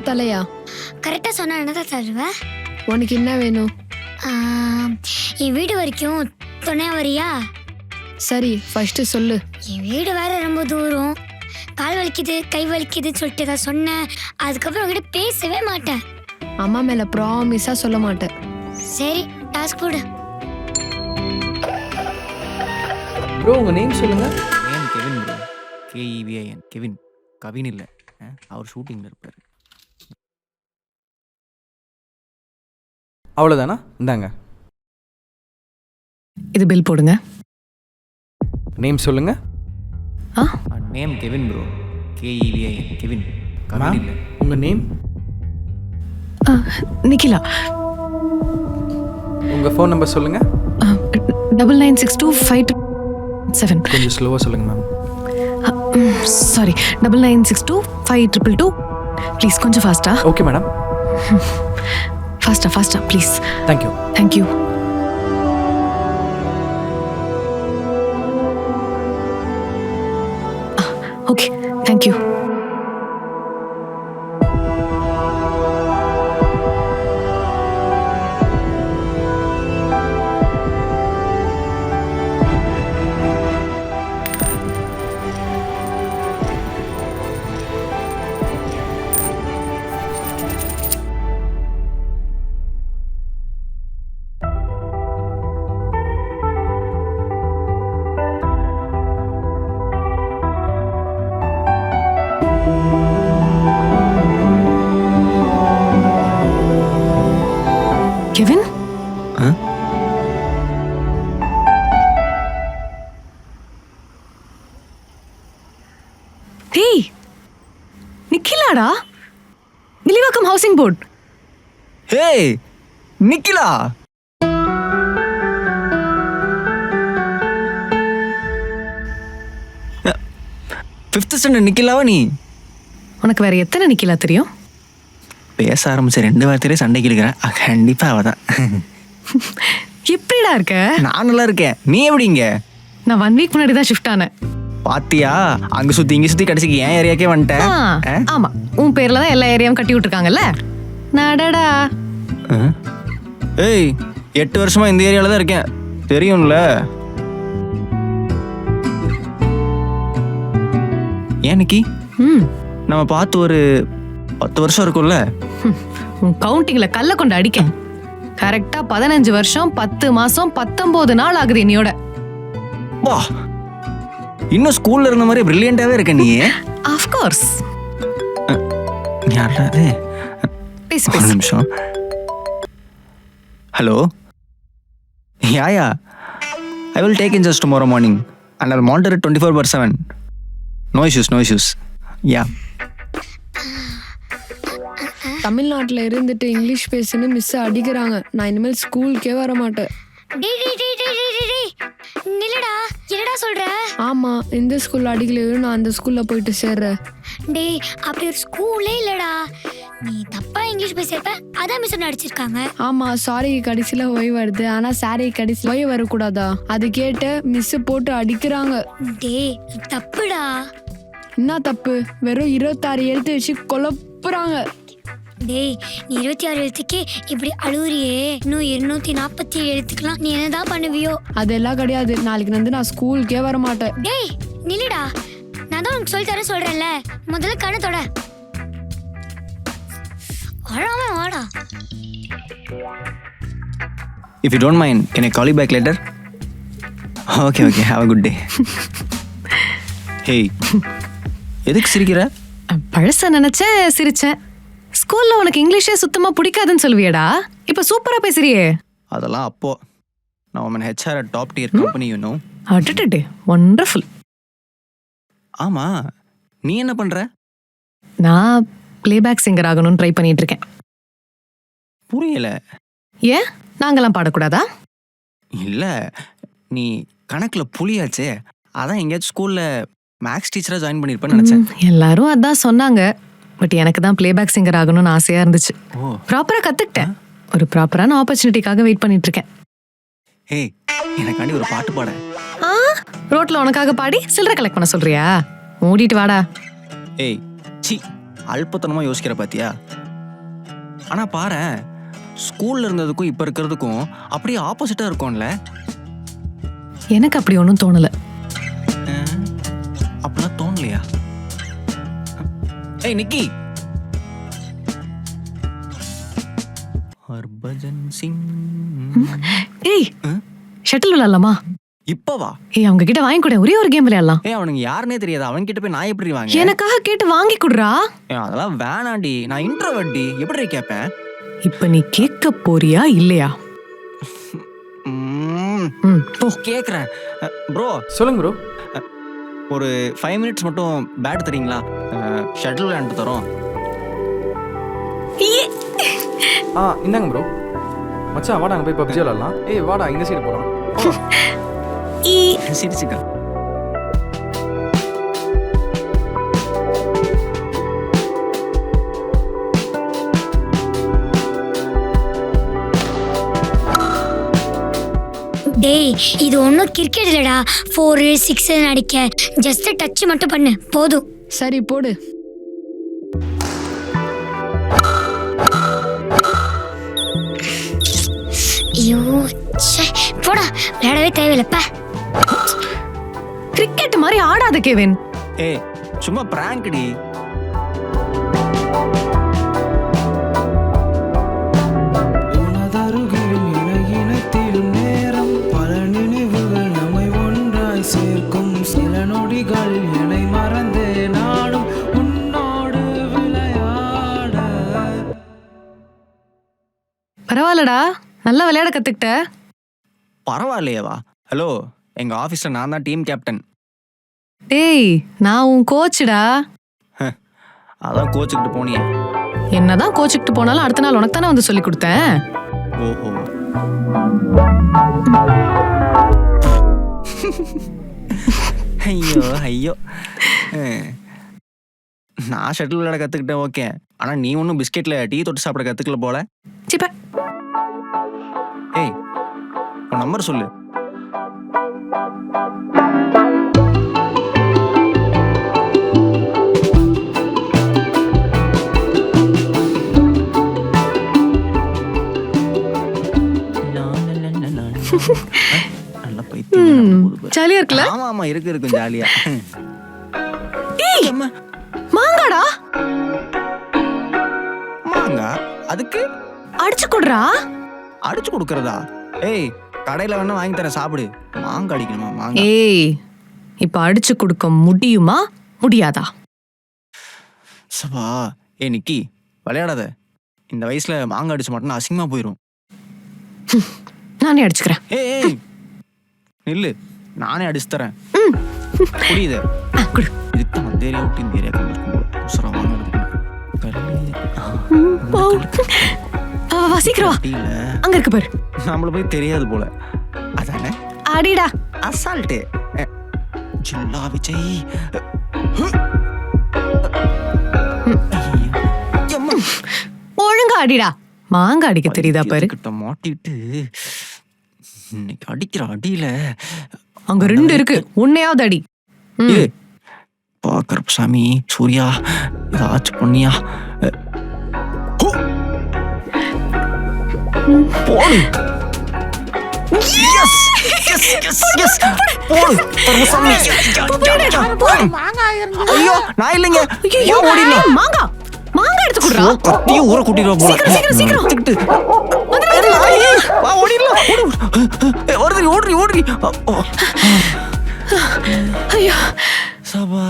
தலையா கரெக்டா சொன்னா என்னதான் தருவேன். உனக்கு என்ன வேணும்? என் வீடு வரைக்கும் துணை வரியா? சரி ஃபர்ஸ்ட் சொல்லு. என் வீடு வேற ரொம்ப தூரம், கால் வலிக்குது கை வலிக்குதுன்னு சொல்லிட்டு தான் சொன்னேன். அதுக்கப்புறம் உங்ககிட்ட பேசவே மாட்டேன். அம்மா மேல ப்ராமிஸா சொல்ல மாட்டேன். சரி டாஸ்க் போடு. ப்ரோ உங்க நேம் சொல்லுங்க. Name Kevin bro. KEVIN Kevin. Kavin இல்லை, அவர் ஷூட்டிங்கில் இருப்பார். அவ்வளோதானா? இந்தாங்க. இது பில் போடுங்க. நேம் சொல்லுங்க. Name Kevin bro. KEVIN Kevin. Kavin இல்லை. உங்கள் நேம்? நிக்கிலா. உங்கள் ஃபோன் நம்பர் சொல்லுங்க. 996257. கொஞ்சம் ஸ்லோவாக சொல்லுங்க மேம். சாரி, 99625222. ப்ளீஸ் கொஞ்சம் ஃபாஸ்டா. Okay madam. ஃபாஸ்டா please. Thank you. Thank you. Okay thank you. Kevin, டேய் நிக்கிலாடா, Villivakkam housing board. Hey Nikhila, fifth standard நிக்கிலாவா நீ? உனக்கு வேற எத்தனை நிக்கிலா தெரியும்? பேச ஆரம்பிச்ச 2 வாரத்திலே சண்டைக்கு இருக்கிறேன். கண்டிப்பா அவதான். எப்படிடா இருக்க? நான் நல்லா இருக்கேன். நீ எப்படிங்க? நான் 1 வீக் முன்னாடி தான் ஷிஃப்ட் ஆனேன். பாத்தியா, அங்க சுத்தி இங்க சுத்தி கடைசிக்கு ஏன் ஏரியாக்கே வந்துட்டேன். ஆமா, உன் பேர்ல தான் எல்லா ஏரியாவும் கட்டி விட்டுருக்காங்கல்ல. நடடா. ஏய் 8 வருஷமா இந்த ஏரியால தான் இருக்கேன், தெரியும்ல. ஏன் நிக்கி, நம்ம பார்த்து ஒரு 10 வருஷம் இருக்கும்ல. உன் கவுண்டிங்ல கல்ல கொண்டு அடிக்க. கரெக்டா 15 வருஷம் 10 மாசம் 19 நாள் ஆகுது என்னையோட. வா, இன்னும் ஸ்கூல்ல இருந்த மாதிரி பிரில்லியண்டாவே இருக்க நீ. Of course. யாரா அது? பேசு ஒரு நிமிஷம். Hello. Yeah. I will take in just tomorrow morning and I'll monitor it 24/7. No issues. Yeah. தமிழ்நாட்டில் இருந்துட்டு இங்கிலீஷ் பேசுன்னு மிஸ் அடிக்கிறாங்க. நான் இனிமேல் ஸ்கூலுக்கே வர மாட்டேன். நில்லடா, என்னடா சொல்ற? ஆமா, இந்த ஸ்கூல்ல அடிக்கலையோ நான் அந்த ஸ்கூல்ல போயிட்டு சேர்றேன். டேய் அப்படி ஒரு ஸ்கூலே இல்லடா. நீ தப்பா இங்கிலீஷ் பேசிருப்ப, அதான் மிஸ் அடிச்சிருக்காங்க. ஆமா, சாரி கடைசியில ஒய் வருது, ஆனா சாரி கடைசியில் ஒய் வரக்கூடாதா? அது கேட்டு மிஸ் போட்டு அடிக்கிறாங்க. டேய் தப்புடா. என்ன தப்பு? வெறும் 26 எழுத்து வச்சு குழப்புறாங்க. டேய் நீ 26 எழுத்துக்கே இப்படி அழுவுறியே, இன்னும் 247 எழுத்துக்கலாம் நீ என்னதான் பண்ணுவியோ? அதெல்லாம் கிடையாது. நாளைக்கு வந்து நான் ஸ்கூலுக்கே வர மாட்டேன். டேய் நில்லுடா, நான் தான் உனக்கு சொல்லி தரேன் சொல்றேன்ல. முதல்ல கண்ணத்தோட வாடா. If you don't mind, can I call you back later? Okay. Have a good day. Hey, எதுக்கு சிரிக்கிற? பழச நினைச்ச சிரிச்சேன். ஸ்கூல் ஸ்கூல்ல உனக்கு இங்கிலீஷே சுத்தமா பிடிக்காதுன்னு சொல்லுவியடா, இப்ப சூப்பரா பேசுறியே. அதெல்லாம் அப்போ நான் HR top tier company you know. அடடே, வண்டர்ஃபுல். ஆமா, நீ என்ன பண்ற? நான் பிளேபேக் சிங்கர் ஆகணும்னு ட்ரை பண்ணிட்டு இருக்கேன். புரியல. ஏன் நாங்கெல்லாம் பாடக்கூடாதா? இல்ல, நீ கணக்குல புளியாச்சே, அதான் எங்கேயாச்சும் ஸ்கூல்ல மேக்ஸ் டீச்சரா ஜாயின் பண்ணிருப்பேன்னு நினைச்சேன். எல்லாரும் அதான் சொன்னாங்க. பட் எனக்கு தான் பிளேபேக் சிங்கர் ஆகணும்னு ஆசையா இருந்துச்சு. ப்ராப்பரா கத்துக்கிட்டேன். ஒரு ப்ராப்பரான ஆப்பர்ச்சுனிட்டிக்காக வெயிட் பண்ணிட்டு இருக்கேன். ஏய், எனக்காண்டி ஒரு பாட்டு பாட. ரோட்ல உனக்காக பாடி சில்லறை கலெக்ட் பண்ண சொல்றியா? மூடிட்டு வாடா. ஏய் சி, அல்பத்தனமா யோசிக்கிற பாத்தியா? ஆனா பாரு, ஸ்கூல்ல இருந்ததுக்கும் இப்ப இருக்கிறதுக்கும் அப்படியே ஆப்போசிட்டா இருக்கும்ல. எனக்கு அப்படி ஒன்றும் தோணல. அப்படிலாம் தோணலையா? ஏய் நிக்கி, ஹர்பஜன் சிங். ஏய், ஷட்டில் விளையாடலாமா? இப்பவா? ஏய், அவங்க கிட்ட வாங்கி கொடு, ஒரே ஒரு கேம் விளையாடலாம். ஏய், அவனுக்கு யாருன்னே தெரியாது, அவன் கிட்ட போய் நான் எப்படி வாங்க? எனக்காக கேட்டு வாங்கி கொடுறா. அதெல்லாம் வேணாண்டி, நான் இன்ட்ரோவர்ட். எப்படி கேட்பேன்? இப்ப நீ கேட்க போறியா இல்லையா? போ. கேக்குறேன். ப்ரோ சொல்லுங்க ப்ரோ. ஒரு 5 minutes மட்டும் பேட் தரீங்களா? ஷட்டில் விளையாண்டு தரோம். இந்தாங்க ப்ரோ. மச்சான் வாடா, அங்கே போய் பப்ஜி விளாடலாம். ஏய் வாடா, இந்த சைடு போகலாம். சிரிச்சுக்கா. டேய், இது ஒன்றும் கிரிக்கெட் இல்லடா. 4 6 அடிக்க ஜஸ்ட் டச் மட்டும் பண்ணு போதும். சரி போடு. ஐயோ போடா, விளையாடவே தேவையில்லப்பா. கிரிக்கெட் மாதிரி ஆடாத கேவின். ஏய் சும்மா பிராங்க்டி. பரவாயில்லடா, நல்லா விளையாட கத்துக்கிட்ட. பரவாயில்லையவா? ஹலோ, எங்க ஆபீஸ்ல நான் தான் டீம் கேப்டன். டேய், நான் உன் கோச்சுடா. அதான் கோச்சுக்கிட்டு போனியே. என்னதான் கோச்சுக்கிட்டு போனாலும் அடுத்த நாள் உனக்கு தானே வந்து சொல்லி கொடுத்தேன். ஓஹோ. ஐயோ ஐயோ. நான் ஷட்டில் விளையாட கத்துக்கிட்டேன், ஓகே. ஆனா நீ ஒன்னும் பிஸ்கெட்ல டீ தொட்டு சாப்பிட கத்துக்கல போல. சிப்ப. ஏய், உன் நம்பர் சொல்லு. நல்ல பைத்தியம். ஜாலியா இருக்குல்ல? ஆமா ஆமா, இருக்கும் ஜாலியா. ஏய், மாங்காடா. மாங்கா அதுக்கு அடிச்சு கொடுறா. அடிச்சு கொடுக்கறதா? ஏய், கடையில வேணா வாங்கி தரேன், சாப்பிடு. மாங்கா அடிக்கணுமா? மாங்கா. ஏய், இப்ப அடிச்சு கொடுக்க முடியுமா முடியாதா? சபா. ஏய் நிக்கி, விளையாடாத. இந்த வயசுல மாங்கா அடிச்சு மாட்டேன்னா அசிங்கமா போயிரும். நானே அடிச்சுக்கிறேன். ஏய் நில்லு, நானே அடிச்சு தரேன். புரியுது? இதுக்கு அந்த ஏரியா விட்டு இந்த ஏரியா சீக்கிரம் அங்க இருக்கு பாரு. நம்மள போய் தெரியாது போல, அதானே? அடிடா. அசால்ட்டு. ஜில்லா விஜய். ஒழுங்கா அடிடா. மாங்கா அடிக்க தெரியுதா பாரு. கிட்ட மாட்டிட்டு இன்னைக்கு அடிக்கிற அடியில அங்க 2 இருக்கு, உன்னையாவது அடி. கருப்பசாமி, சூர்யா, ஏதாச்சும் பண்ணியா? போடு. எஸ் எஸ் எஸ் எஸ் போடு கருப்பசாமி. ஐயோ நான் இல்லைங்க. ஐயோ ஓடிடலாம். மாங்கா மாங்கா எடுத்து குடுறா. கத்திய ஊற கூட்டிடுவா போல. சீக்கிரம் சீக்கிரம் வா ஓடிடலாம். ஓடுறி ஓடுறி ஓடுறி. ஐயோ சபா.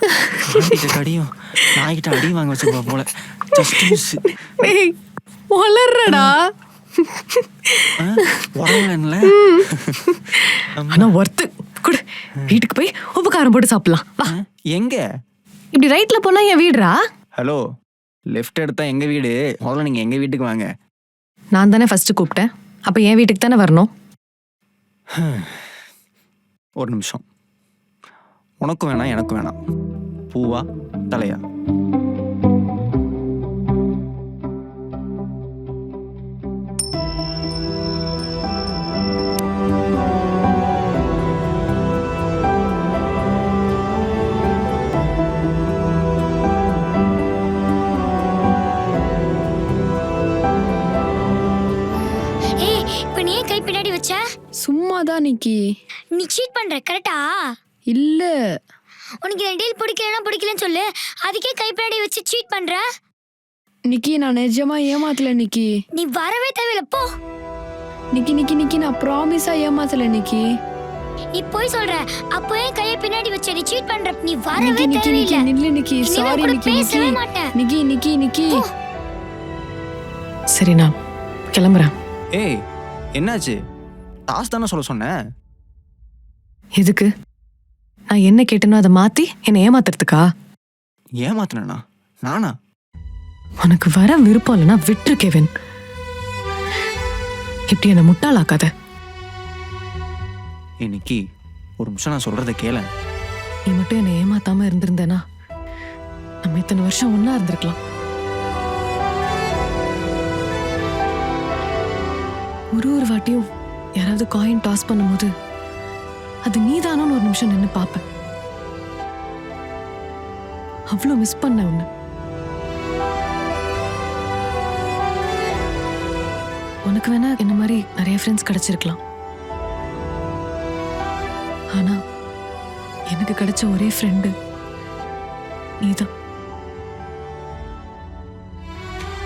ஆண்டிகிட்ட கடியும் நாய்கிட்ட அடியும் வாங்க வச்சிருப்பா போல. Just miss. டேய் வளர்றடா. உறங்கல. ஆனா ஒர்த்து குடு. வீட்டுக்கு போய் உப்பு காரம் போட்டு சாப்பிடலாம் வா. எங்க? இப்படி ரைட்ல போனா என் வீடுடா. ஹலோ, லெஃப்ட் எடுத்தா எங்க வீடு. முதல்ல நீங்க எங்க வீட்டுக்கு வாங்க. நான் தானே ஃபர்ஸ்ட் கூப்பிட்டேன். அப்ப என் வீட்டுக்கு தானே வரணும். ஒரு நிமிஷம். உனக்கும் வேணாம் எனக்கும் வேணாம். பூவா தலையா? ஏய், இப்ப நீ ஏன் கை பின்னாடி வச்ச? சும்மாதான் நிக்கி. நீ சீட் பண்ற கரெக்டா? இல்ல உனக்கு இந்த டீல் பிடிக்கலன்னு சொல்லு. அதுக்கே கை பின்னாடி வச்சு சீட் பண்ற. நிக்கி நான் நிஜமா ஏமாத்தல நிக்கி. நீ வரவே தேவையில்ல போ. நிக்கி நிக்கி நிக்கி நான் ப்ராமிஸா ஏமாத்தல நிக்கி. நீ போய் சொல்ற. அப்போ ஏன் கையை பின்னாடி வச்ச? நீ சீட் பண்ற. நீ வரவே நிக்கி நிக்கி நிக்கி தேவையில்ல. நில்லு நிக்கி. இனிமே சாரி கூட நிக்கி நிக்கி. பேசவே மாட்டேன். நிக்கி நிக்கி நிக்கி. சரி நான் கிளம்புறேன். ஏய், என்னாச்சு? டாஸ் தானே சொல்ல சொன்னேன். எதுக்கு? நான் என்ன கேட்டேனோ அதை மாத்தி என்னை ஏமாத்துறதுக்கா? ஏமாத்தினா நானா? உனக்கு வர விருப்பம் இல்லைன்னா விட்டுரு கெவின். இப்படி என்னை முட்டாளாக்காத. இன்னைக்கு ஒரு நிமிஷம் நான் சொல்றத கேள. நீ மட்டும் என்னை ஏமாத்தாம இருந்திருந்தேனா நம்ம இத்தனை வருஷம் ஒன்னா இருந்திருக்கலாம். ஒரு வாட்டியும் யாராவது காயின் டாஸ் பண்ணும்போது அது நீதானோன்னு ஒரு நிமிஷம் நின்று பார்ப்பேன். அவ்வளோ மிஸ் பண்ண உன்னை. உனக்கு வேணா என்ன மாதிரி நிறைய ஃப்ரெண்ட்ஸ் கிடைச்சிருக்கலாம். ஆனா எனக்கு கிடைச்ச ஒரே ஃப்ரெண்டு நீதான்.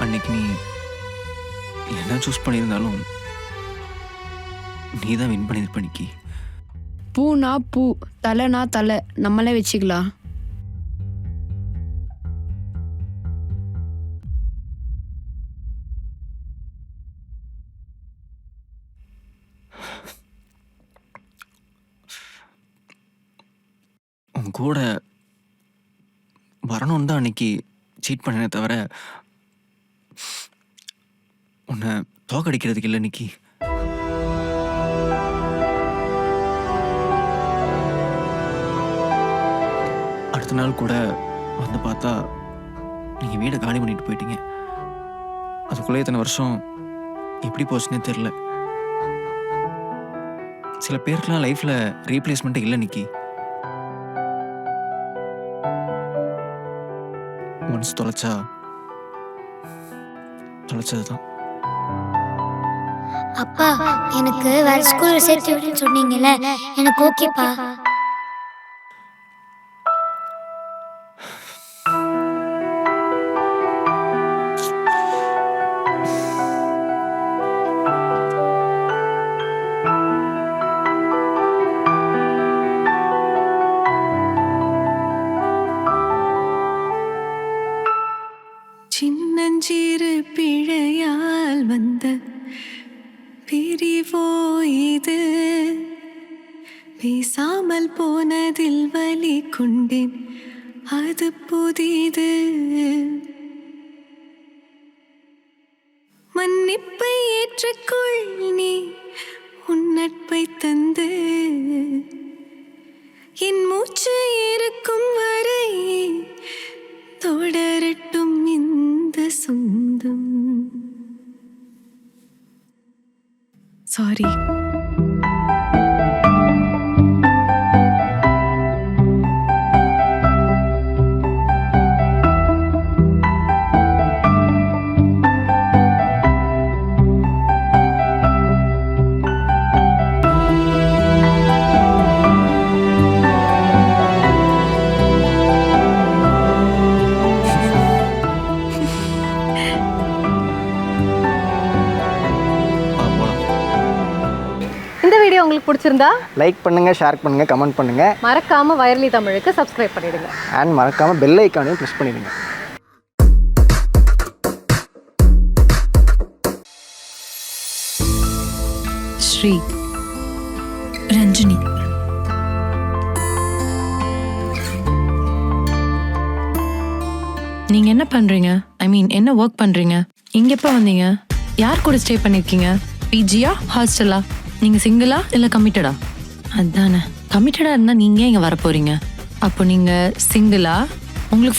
அன்னைக்கு நீ என்ன சூஸ் பண்ணியிருந்தாலும் நீ தான் வின் பண்ணியிருப்ப நிக்கி. பூனா பூ, தலைனா தலை, நம்மளே வச்சுக்கலாம். உன் கூட வரணும்னு தான் அன்னைக்கு சீட் பண்ணனே தவிர உன்னை தோக்கடிக்கிறதுக்கு இல்லை நிக்கி. அடுத்த நாள் கூட வந்து பார்த்தா நீங்கள் வீடை காலி பண்ணிட்டு போயிட்டீங்க. அதுக்குள்ளே இத்தனை வருஷம் எப்படி போச்சுன்னே தெரில. சில பேருக்குலாம் லைஃப்பில் ரீப்ளேஸ்மெண்ட்டே இல்லை நிக்கி. ஒன்ஸ் தொலைச்சது தான். அப்பா, எனக்கு வேற ஸ்கூல்ல சேர்த்து விடுன்னு சொன்னீங்கல்ல, எனக்கு ஓகேப்பா. சின்னஞ்சிறு பிழையால் வந்த பிரிவோ இது, பேசாமல் போனதில் வலி கொண்டேன் அது புதிது. மன்னிப்பை ஏற்றுக்கொள் நீ உன் நட்பை தந்து, என் மூச்சு இருக்கும் வரை தொடரட்டும் இந்த சொந்தம். சாரி. பிடிச்சிருந்தா லைக் பண்ணுங்கள், ஷேர் பண்ணுங்கள், கமெண்ட் பண்ணுங்கள். மறக்காம வயர்லி தமிழுக்கு சப்ஸ்கிரைப் பண்ணிடுங்க. அண்ட் மறக்காமல் பெல் ஐக்கானையும் ப்ரெஸ் பண்ணிடுங்க. ஸ்ரீ ரஞ்சினி. நீங்க என்ன பண்றீங்க? ஐ மீன் என்ன ஒர்க் பண்றீங்க? இங்க எப்ப வந்தீங்க? யார் கூட ஸ்டே பண்ணிருக்கீங்க? பிஜியா ஹாஸ்டலா? நீங்க சிங்கிளா இல்ல கமிட்டடா? அதானே, கமிட்டடா இருந்தா நீங்க இங்க வர போறீங்க. அப்போ நீங்க சிங்கிளா? உங்களுக்கு